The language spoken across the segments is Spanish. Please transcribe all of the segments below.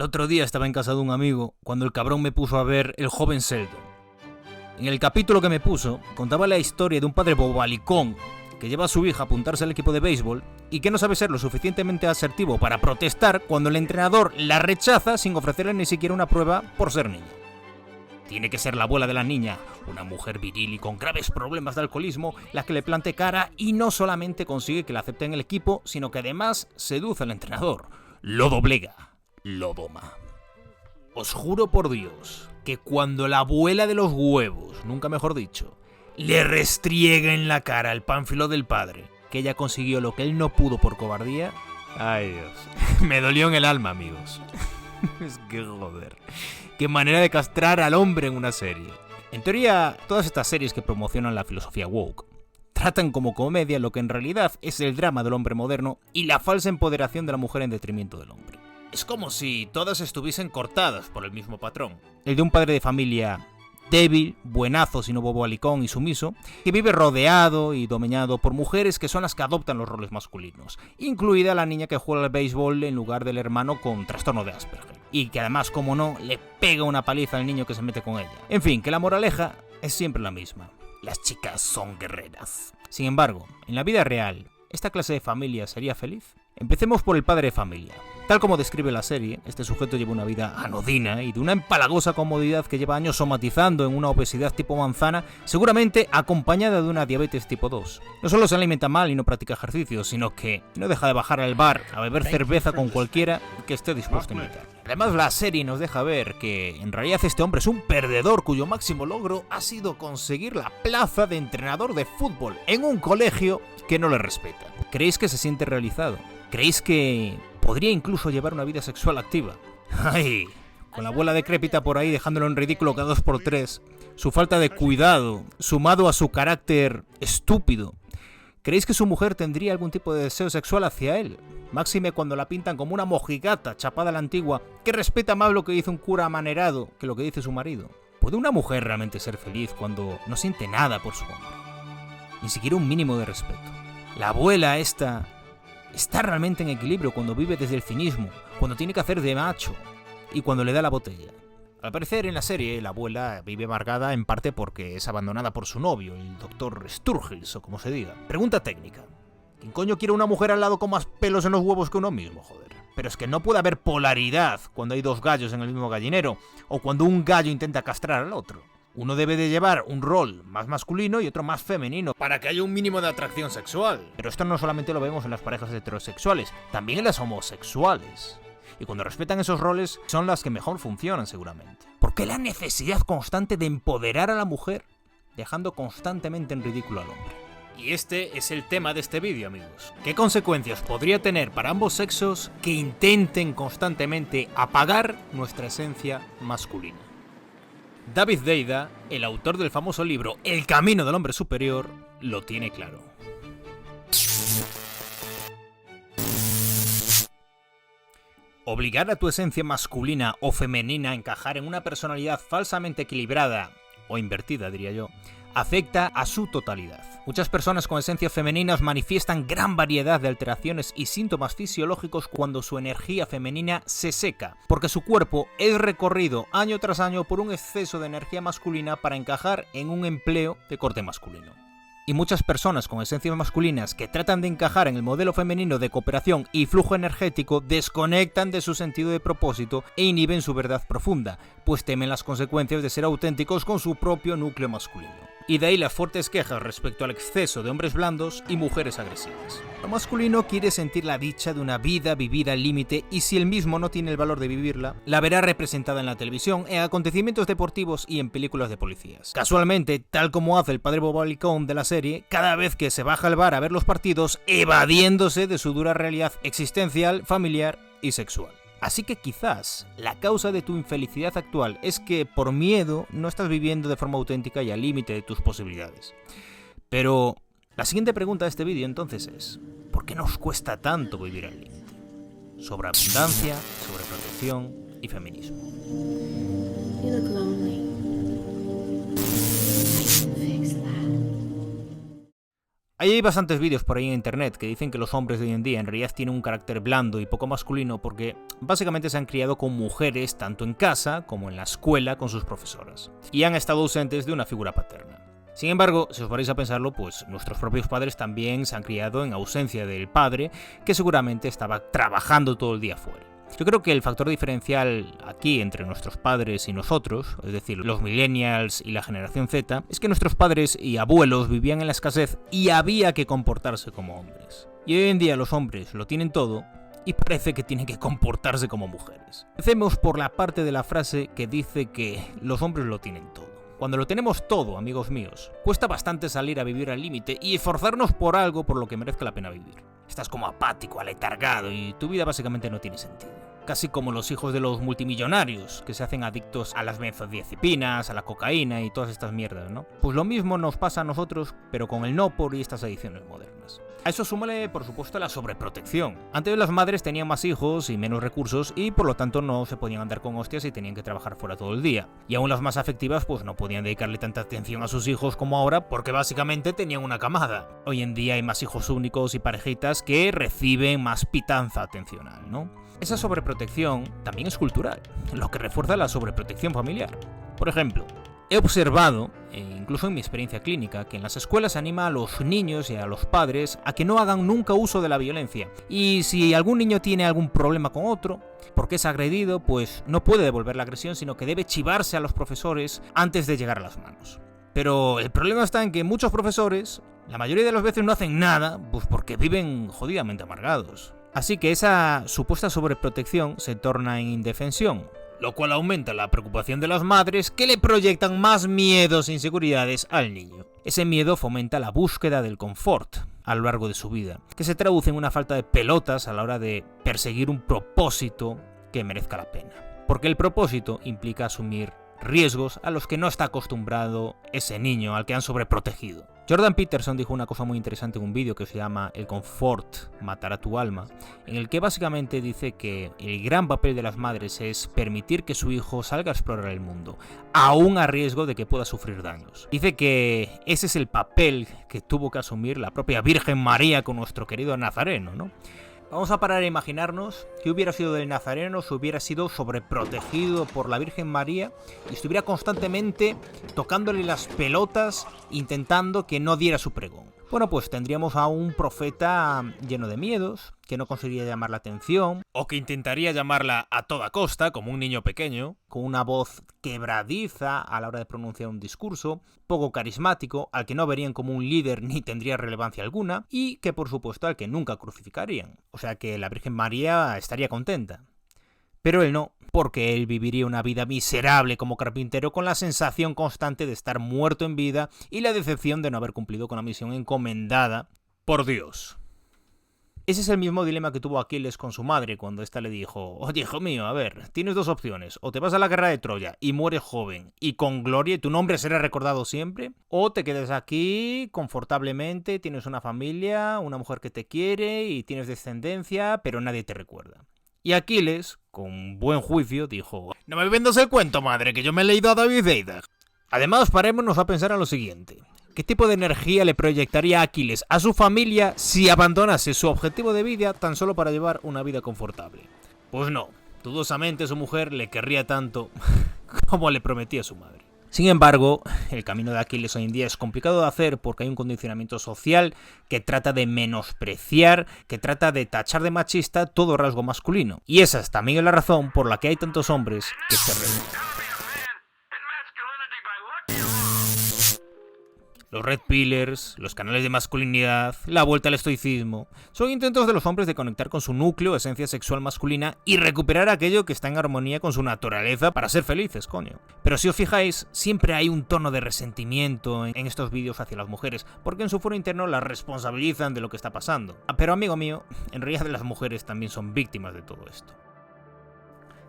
El otro día estaba en casa de un amigo cuando el cabrón me puso a ver El joven Sheldon. En el capítulo que me puso, contaba la historia de un padre bobalicón que lleva a su hija a apuntarse al equipo de béisbol y que no sabe ser lo suficientemente asertivo para protestar cuando el entrenador la rechaza sin ofrecerle ni siquiera una prueba por ser niña. Tiene que ser la abuela de la niña, una mujer viril y con graves problemas de alcoholismo, la que le plante cara y no solamente consigue que la acepte en el equipo, sino que además seduce al entrenador, lo doblega, lo doma. Os juro por Dios que cuando la abuela de los huevos, nunca mejor dicho, le restriega en la cara el pánfilo del padre, que ella consiguió lo que él no pudo por cobardía, ay Dios, me dolió en el alma, amigos. Es que joder, qué manera de castrar al hombre en una serie. En teoría, todas estas series que promocionan la filosofía woke tratan como comedia lo que en realidad es el drama del hombre moderno y la falsa empoderación de la mujer en detrimento del hombre. Es como si todas estuviesen cortadas por el mismo patrón. El de un padre de familia débil, buenazo, sino bobalicón y sumiso, que vive rodeado y dominado por mujeres que son las que adoptan los roles masculinos, incluida la niña que juega al béisbol en lugar del hermano con trastorno de Asperger, y que además, como no, le pega una paliza al niño que se mete con ella. En fin, que la moraleja es siempre la misma. Las chicas son guerreras. Sin embargo, en la vida real, ¿esta clase de familia sería feliz? Empecemos por el padre de familia. Tal como describe la serie, este sujeto lleva una vida anodina y de una empalagosa comodidad que lleva años somatizando en una obesidad tipo manzana, seguramente acompañada de una diabetes tipo 2. No solo se alimenta mal y no practica ejercicio, sino que no deja de bajar al bar a beber cerveza con cualquiera que esté dispuesto a invitar. Además, la serie nos deja ver que en realidad este hombre es un perdedor cuyo máximo logro ha sido conseguir la plaza de entrenador de fútbol en un colegio que no le respeta. ¿Creéis que se siente realizado? ¿Creéis que podría incluso llevar una vida sexual activa? ¡Ay! Con la abuela decrépita por ahí dejándolo en ridículo cada 2x3, su falta de cuidado, sumado a su carácter estúpido, ¿creéis que su mujer tendría algún tipo de deseo sexual hacia él? Máxime cuando la pintan como una mojigata chapada a la antigua que respeta más lo que dice un cura amanerado que lo que dice su marido. ¿Puede una mujer realmente ser feliz cuando no siente nada por su hombre? Ni siquiera un mínimo de respeto. La abuela esta está realmente en equilibrio cuando vive desde el cinismo, cuando tiene que hacer de macho y cuando le da la botella. Al parecer en la serie la abuela vive amargada en parte porque es abandonada por su novio, el Dr. Sturgis o como se diga. Pregunta técnica. ¿Quién coño quiere una mujer al lado con más pelos en los huevos que uno mismo, joder? Pero es que no puede haber polaridad cuando hay dos gallos en el mismo gallinero o cuando un gallo intenta castrar al otro. Uno debe de llevar un rol más masculino y otro más femenino para que haya un mínimo de atracción sexual. Pero esto no solamente lo vemos en las parejas heterosexuales, también en las homosexuales. Y cuando respetan esos roles son las que mejor funcionan seguramente. ¿Por qué la necesidad constante de empoderar a la mujer, dejando constantemente en ridículo al hombre? Y este es el tema de este vídeo, amigos. ¿Qué consecuencias podría tener para ambos sexos que intenten constantemente apagar nuestra esencia masculina? David Deida, el autor del famoso libro El camino del hombre superior, lo tiene claro. Obligar a tu esencia masculina o femenina a encajar en una personalidad falsamente equilibrada, o invertida diría yo, afecta a su totalidad. Muchas personas con esencias femeninas manifiestan gran variedad de alteraciones y síntomas fisiológicos cuando su energía femenina se seca, porque su cuerpo es recorrido año tras año por un exceso de energía masculina para encajar en un empleo de corte masculino. Y muchas personas con esencias masculinas que tratan de encajar en el modelo femenino de cooperación y flujo energético desconectan de su sentido de propósito e inhiben su verdad profunda, pues temen las consecuencias de ser auténticos con su propio núcleo masculino. Y de ahí las fuertes quejas respecto al exceso de hombres blandos y mujeres agresivas. Lo masculino quiere sentir la dicha de una vida vivida al límite y si él mismo no tiene el valor de vivirla, la verá representada en la televisión, en acontecimientos deportivos y en películas de policías. Casualmente, tal como hace el padre bobalicón de la serie, cada vez que se baja al bar a ver los partidos, evadiéndose de su dura realidad existencial, familiar y sexual. Así que quizás la causa de tu infelicidad actual es que por miedo no estás viviendo de forma auténtica y al límite de tus posibilidades. Pero la siguiente pregunta de este vídeo entonces es: ¿por qué nos cuesta tanto vivir al límite? Sobre abundancia, sobre protección y feminismo. You look lonely. Hay bastantes vídeos por ahí en internet que dicen que los hombres de hoy en día en realidad tienen un carácter blando y poco masculino porque básicamente se han criado con mujeres tanto en casa como en la escuela con sus profesoras y han estado ausentes de una figura paterna. Sin embargo, si os paráis a pensarlo, pues nuestros propios padres también se han criado en ausencia del padre, que seguramente estaba trabajando todo el día fuera. Yo creo que el factor diferencial aquí entre nuestros padres y nosotros, es decir, los millennials y la generación Z, es que nuestros padres y abuelos vivían en la escasez y había que comportarse como hombres. Y hoy en día los hombres lo tienen todo y parece que tienen que comportarse como mujeres. Empecemos por la parte de la frase que dice que los hombres lo tienen todo. Cuando lo tenemos todo, amigos míos, cuesta bastante salir a vivir al límite y esforzarnos por algo por lo que merezca la pena vivir. Estás como apático, aletargado y tu vida básicamente no tiene sentido. Casi como los hijos de los multimillonarios que se hacen adictos a las benzodiazepinas, a la cocaína y todas estas mierdas, ¿no? Pues lo mismo nos pasa a nosotros, pero con el no por y estas adicciones modernas. A eso súmale, por supuesto, la sobreprotección. Antes las madres tenían más hijos y menos recursos y por lo tanto no se podían andar con hostias y tenían que trabajar fuera todo el día. Y aún las más afectivas pues no podían dedicarle tanta atención a sus hijos como ahora porque básicamente tenían una camada. Hoy en día hay más hijos únicos y parejitas que reciben más pitanza atencional, ¿no? Esa sobreprotección también es cultural, lo que refuerza la sobreprotección familiar. Por ejemplo, he observado, incluso en mi experiencia clínica, que en las escuelas se anima a los niños y a los padres a que no hagan nunca uso de la violencia. Y si algún niño tiene algún problema con otro, porque es agredido, pues no puede devolver la agresión, sino que debe chivarse a los profesores antes de llegar a las manos. Pero el problema está en que muchos profesores, la mayoría de las veces no hacen nada, pues porque viven jodidamente amargados. Así que esa supuesta sobreprotección se torna en indefensión, lo cual aumenta la preocupación de las madres que le proyectan más miedos e inseguridades al niño. Ese miedo fomenta la búsqueda del confort a lo largo de su vida, que se traduce en una falta de pelotas a la hora de perseguir un propósito que merezca la pena. Porque el propósito implica asumir riesgos a los que no está acostumbrado ese niño al que han sobreprotegido. Jordan Peterson dijo una cosa muy interesante en un vídeo que se llama El confort matará tu alma, en el que básicamente dice que el gran papel de las madres es permitir que su hijo salga a explorar el mundo, aún a riesgo de que pueda sufrir daños. Dice que ese es el papel que tuvo que asumir la propia Virgen María con nuestro querido Nazareno, ¿no? Vamos a parar a imaginarnos que hubiera sido del Nazareno si hubiera sido sobreprotegido por la Virgen María y estuviera constantemente tocándole las pelotas intentando que no diera su pregón. Bueno, pues tendríamos a un profeta lleno de miedos, que no conseguiría llamar la atención, o que intentaría llamarla a toda costa, como un niño pequeño, con una voz quebradiza a la hora de pronunciar un discurso, poco carismático, al que no verían como un líder ni tendría relevancia alguna, y que por supuesto al que nunca crucificarían. O sea que la Virgen María estaría contenta. Pero él no, porque él viviría una vida miserable como carpintero con la sensación constante de estar muerto en vida y la decepción de no haber cumplido con la misión encomendada por Dios. Ese es el mismo dilema que tuvo Aquiles con su madre cuando ésta le dijo: oye, hijo mío, a ver, tienes dos opciones, o te vas a la guerra de Troya y mueres joven y con gloria y tu nombre será recordado siempre, o te quedas aquí confortablemente, tienes una familia, una mujer que te quiere y tienes descendencia, pero nadie te recuerda. Y Aquiles, con buen juicio, dijo: no me vendas el cuento, madre, que yo me he leído a David Eida. Además, parémonos a pensar en lo siguiente. ¿Qué tipo de energía le proyectaría Aquiles a su familia si abandonase su objetivo de vida tan solo para llevar una vida confortable? Pues no, dudosamente su mujer le querría tanto como le prometía su madre. Sin embargo, el camino de Aquiles hoy en día es complicado de hacer porque hay un condicionamiento social que trata de menospreciar, que trata de tachar de machista todo rasgo masculino. Y esa es también la razón por la que hay tantos hombres que se rebelan. Los Red Pillars, los canales de masculinidad, la vuelta al estoicismo, son intentos de los hombres de conectar con su núcleo, esencia sexual masculina y recuperar aquello que está en armonía con su naturaleza para ser felices, coño. Pero si os fijáis, siempre hay un tono de resentimiento en estos vídeos hacia las mujeres, porque en su foro interno las responsabilizan de lo que está pasando. Pero amigo mío, en realidad las mujeres también son víctimas de todo esto.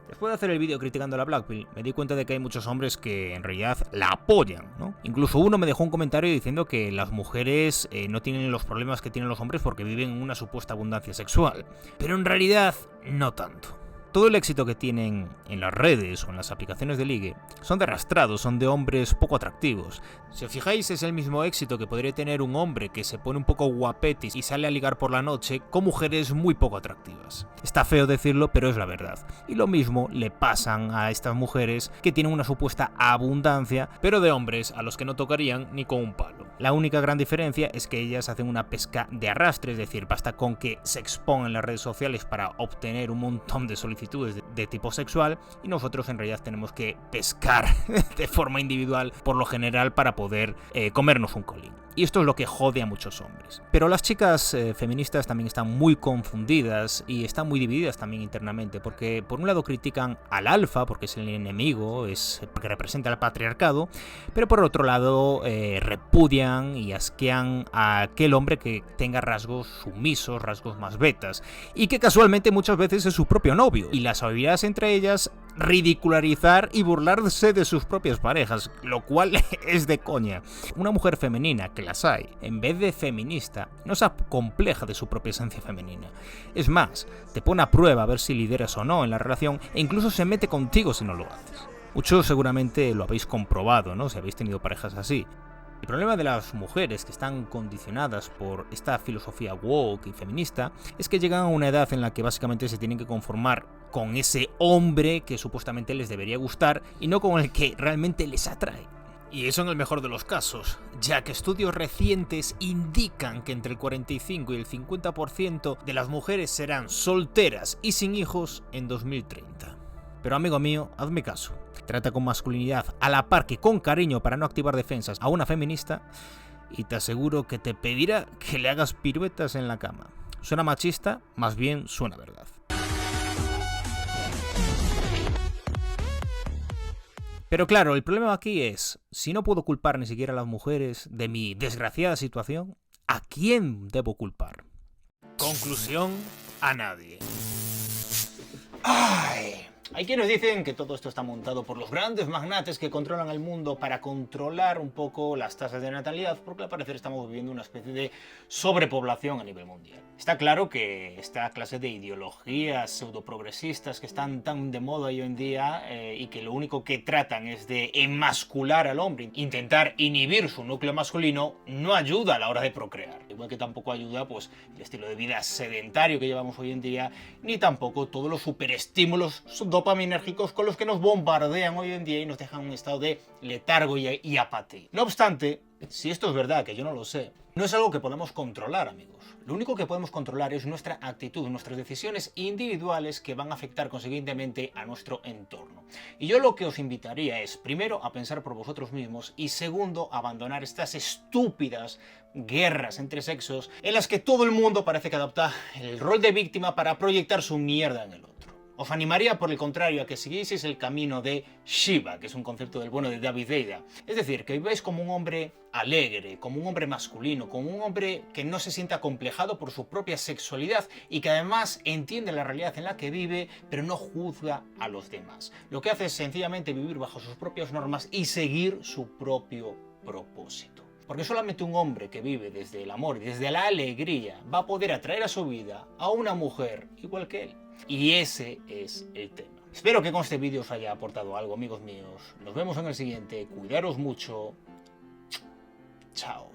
Después de hacer el vídeo criticando a la Blackpill, me di cuenta de que hay muchos hombres que en realidad la apoyan, ¿no? Incluso uno me dejó un comentario diciendo que las mujeres no tienen los problemas que tienen los hombres porque viven en una supuesta abundancia sexual. Pero en realidad, no tanto. Todo el éxito que tienen en las redes o en las aplicaciones de ligue son de arrastrados, son de hombres poco atractivos. Si os fijáis, es el mismo éxito que podría tener un hombre que se pone un poco guapetis y sale a ligar por la noche con mujeres muy poco atractivas. Está feo decirlo, pero es la verdad. Y lo mismo le pasan a estas mujeres que tienen una supuesta abundancia, pero de hombres a los que no tocarían ni con un palo. La única gran diferencia es que ellas hacen una pesca de arrastre, es decir, basta con que se expongan en las redes sociales para obtener un montón de solicitudes de tipo sexual, y nosotros en realidad tenemos que pescar de forma individual por lo general para poder comernos un colín. Y esto es lo que jode a muchos hombres. Pero las chicas feministas también están muy confundidas y están muy divididas también internamente, porque por un lado critican al alfa porque es el enemigo, es porque representa el patriarcado, pero por otro lado repudian y asquean a aquel hombre que tenga rasgos sumisos, rasgos más betas, y que casualmente muchas veces es su propio novio. Y las habilidades entre ellas ridicularizar y burlarse de sus propias parejas, lo cual es de coña. Una mujer femenina, que las hay, en vez de feminista, no se acompleja de su propia esencia femenina. Es más, te pone a prueba a ver si lideras o no en la relación e incluso se mete contigo si no lo haces. Muchos seguramente lo habéis comprobado, ¿no? Si habéis tenido parejas así. El problema de las mujeres que están condicionadas por esta filosofía woke y feminista es que llegan a una edad en la que básicamente se tienen que conformar con ese hombre que supuestamente les debería gustar y no con el que realmente les atrae. Y eso en el mejor de los casos, ya que estudios recientes indican que entre el 45 y el 50% de las mujeres serán solteras y sin hijos en 2030. Pero amigo mío, hazme caso. Trata con masculinidad a la par que con cariño para no activar defensas a una feminista y te aseguro que te pedirá que le hagas piruetas en la cama. Suena machista, más bien suena verdad. Pero claro, el problema aquí es, si no puedo culpar ni siquiera a las mujeres de mi desgraciada situación, ¿a quién debo culpar? Conclusión, a nadie. ¡Ay! Hay quienes dicen que todo esto está montado por los grandes magnates que controlan el mundo para controlar un poco las tasas de natalidad, porque al parecer estamos viviendo una especie de sobrepoblación a nivel mundial. Está claro que esta clase de ideologías pseudoprogresistas que están tan de moda hoy en día y que lo único que tratan es de emascular al hombre, intentar inhibir su núcleo masculino, no ayuda a la hora de procrear. Igual que tampoco ayuda pues el estilo de vida sedentario que llevamos hoy en día, ni tampoco todos los superestímulos dopaminérgicos con los que nos bombardean hoy en día y nos dejan en un estado de letargo y apatía. No obstante, si esto es verdad, que yo no lo sé, no es algo que podemos controlar, amigos. Lo único que podemos controlar es nuestra actitud, nuestras decisiones individuales que van a afectar consiguientemente a nuestro entorno. Y yo lo que os invitaría es, primero, a pensar por vosotros mismos y segundo, a abandonar estas estúpidas guerras entre sexos en las que todo el mundo parece que adopta el rol de víctima para proyectar su mierda en el otro. Os animaría, por el contrario, a que siguieseis el camino de Shiva, que es un concepto del bueno de David Deida. Es decir, que viváis como un hombre alegre, como un hombre masculino, como un hombre que no se sienta acomplejado por su propia sexualidad y que además entiende la realidad en la que vive, pero no juzga a los demás. Lo que hace es sencillamente vivir bajo sus propias normas y seguir su propio propósito. Porque solamente un hombre que vive desde el amor y desde la alegría va a poder atraer a su vida a una mujer igual que él. Y ese es el tema. Espero que con este vídeo os haya aportado algo, amigos míos. Nos vemos en el siguiente. Cuidaros mucho. Chao.